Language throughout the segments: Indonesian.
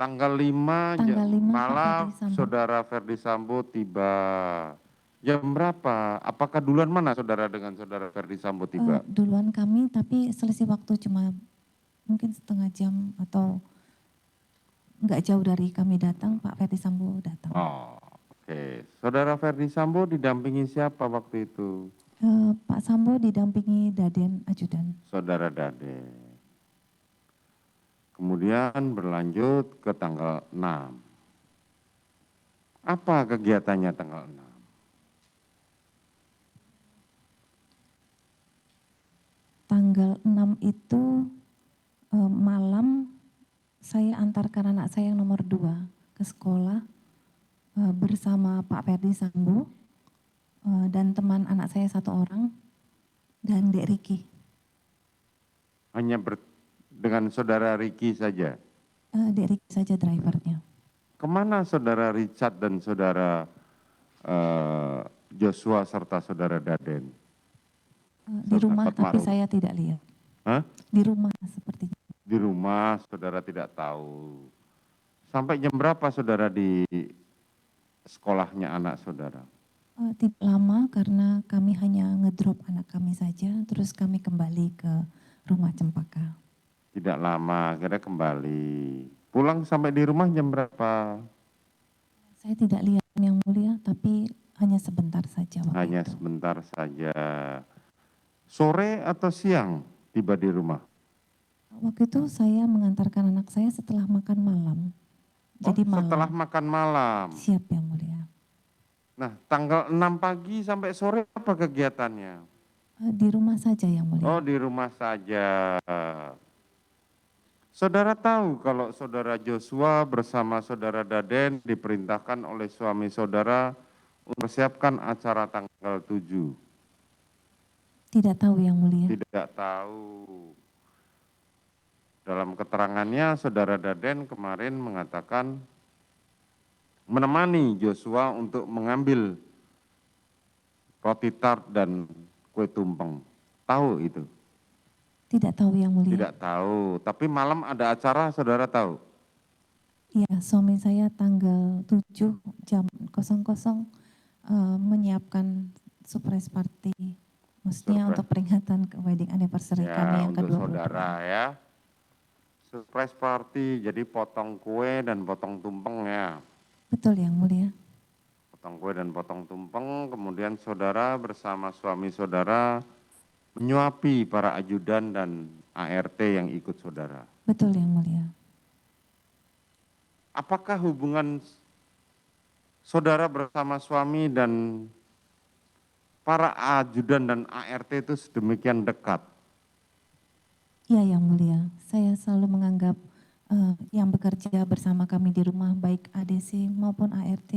Tanggal 5 Tanggal 5 Pak Ferdi malam Sambo. saudara Ferdi Sambo tiba. Jam berapa? Apakah duluan mana saudara dengan saudara Ferdi Sambo tiba? Duluan kami, tapi selisih waktu cuma mungkin setengah jam atau nggak jauh dari kami datang, Pak Ferdi Sambo datang. Oh, oke. Saudara Ferdi Sambo didampingi siapa waktu itu? Pak Sambo didampingi Daden Ajudan. Saudara Dade. Kemudian berlanjut ke tanggal 6. Apa kegiatannya tanggal 6? Tanggal 6 itu malam saya antarkan anak saya yang nomor 2 ke sekolah bersama Pak Ferdi Sambo dan teman anak saya 1 orang dan Dek Riki. Hanya dengan saudara Riki saja? Dek Riki saja drivernya. Kemana saudara Richard dan saudara Joshua serta saudara Daden? Di rumah, tapi saya tidak lihat. Hah? Di rumah sepertinya. Di rumah saudara tidak tahu. Sampai jam berapa saudara di sekolahnya anak saudara? Tidak lama karena kami hanya ngedrop anak kami saja, terus kami kembali ke rumah Cempaka. Tidak lama, akhirnya kembali. Pulang sampai di rumah jam berapa? Saya tidak lihat yang mulia, tapi hanya sebentar saja waktu Hanya itu. sebentar saja. Sore atau siang tiba di rumah? Waktu itu saya mengantarkan anak saya setelah makan malam. Jadi malam. Setelah makan malam. Siap yang mulia. Nah, tanggal 6 pagi sampai sore apa kegiatannya? Di rumah saja yang mulia. Oh, di rumah saja. Saudara tahu kalau saudara Joshua bersama saudara Daden diperintahkan oleh suami saudara mempersiapkan acara tanggal 7. Tidak tahu yang mulia. Tidak tahu. Dalam keterangannya saudara Daden kemarin mengatakan menemani Joshua untuk mengambil roti tart dan kue tumpeng. Tahu itu? Tidak tahu yang mulia. Tidak tahu, tapi malam ada acara saudara tahu? Iya, suami saya tanggal 7 jam 00 menyiapkan surprise party. Maksudnya untuk peringatan ke wedding anniversary kami yang untuk ke-22. saudara ya. Surprise party, jadi potong kue dan potong tumpeng ya. Betul yang mulia. Potong kue dan potong tumpeng, kemudian saudara bersama suami saudara menyuapi para ajudan dan ART yang ikut saudara. Betul yang mulia. Apakah hubungan saudara bersama suami dan para ajudan dan ART itu sedemikian dekat? Iya yang mulia, saya selalu menganggap yang bekerja bersama kami di rumah baik ADC maupun ART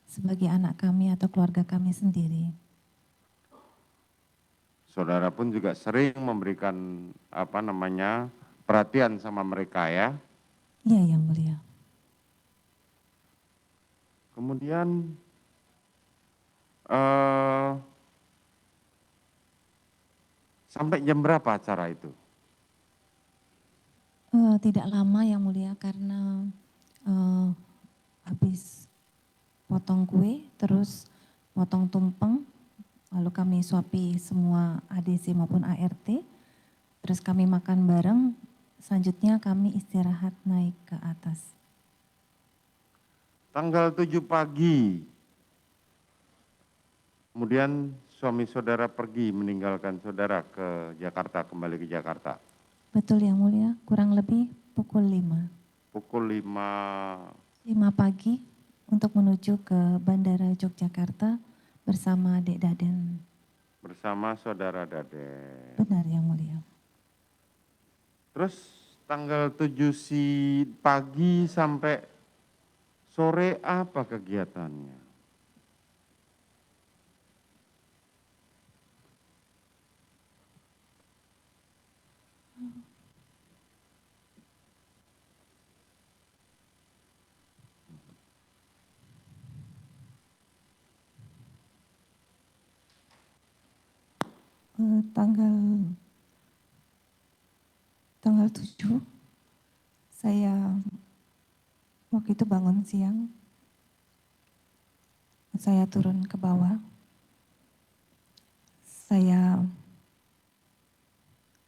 sebagai anak kami atau keluarga kami sendiri. Saudara pun juga sering memberikan perhatian sama mereka ya. Iya yang mulia. Kemudian sampai jam berapa acara itu? Tidak lama yang mulia karena habis potong kue terus potong tumpeng lalu kami suapi semua ADC maupun ART terus kami makan bareng selanjutnya kami istirahat naik ke atas. Tanggal 7 pagi, kemudian suami saudara pergi meninggalkan saudara ke Jakarta, kembali ke Jakarta. Betul yang mulia, kurang lebih pukul 5. Pukul 5. 5 pagi untuk menuju ke Bandara Yogyakarta bersama Dek Daden. Bersama saudara Daden. Benar yang mulia. Terus tanggal 7 pagi sampai sore apa kegiatannya? Tanggal 7 saya Waktu itu bangun siang, saya turun ke bawah, saya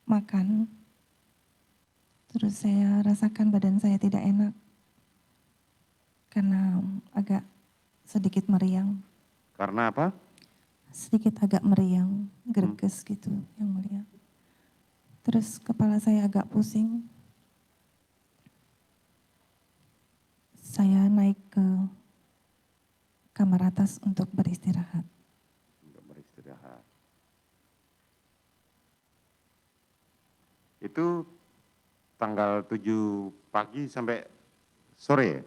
makan, terus saya rasakan badan saya tidak enak karena agak sedikit meriang, Karena apa? sedikit agak meriang, greges gitu yang mulia. Terus kepala saya agak pusing, saya naik ke kamar atas untuk beristirahat. Untuk beristirahat. Itu tanggal 7 pagi sampai sore ya?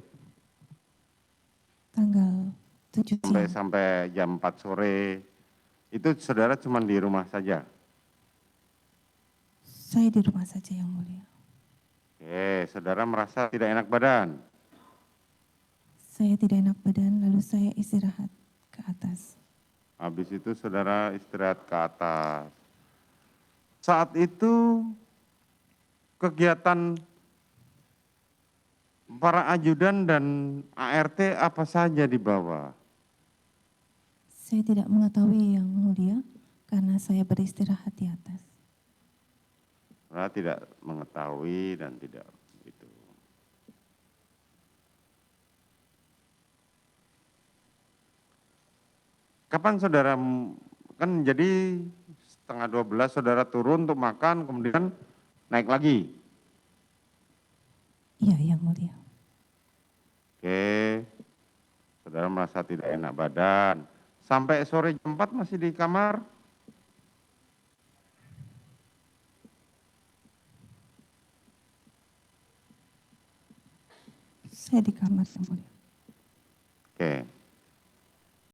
Tanggal 7 siang. Sampai jam 4 sore. Itu saudara cuma di rumah saja? Saya di rumah saja yang mulia. Oke, saudara merasa tidak enak badan? Saya tidak enak badan, lalu saya istirahat ke atas. Habis itu saudara istirahat ke atas. Saat itu kegiatan para ajudan dan ART apa saja di bawah? Saya tidak mengetahui yang mulia karena saya beristirahat di atas. Saudara tidak mengetahui dan tidak itu. Kapan saudara, kan jadi setengah 12 saudara turun untuk makan, kemudian naik lagi? Iya yang mulia. Oke, saudara merasa tidak enak badan. Sampai sore jam 4 masih di kamar? Saya di kamar yang mulia. Oke.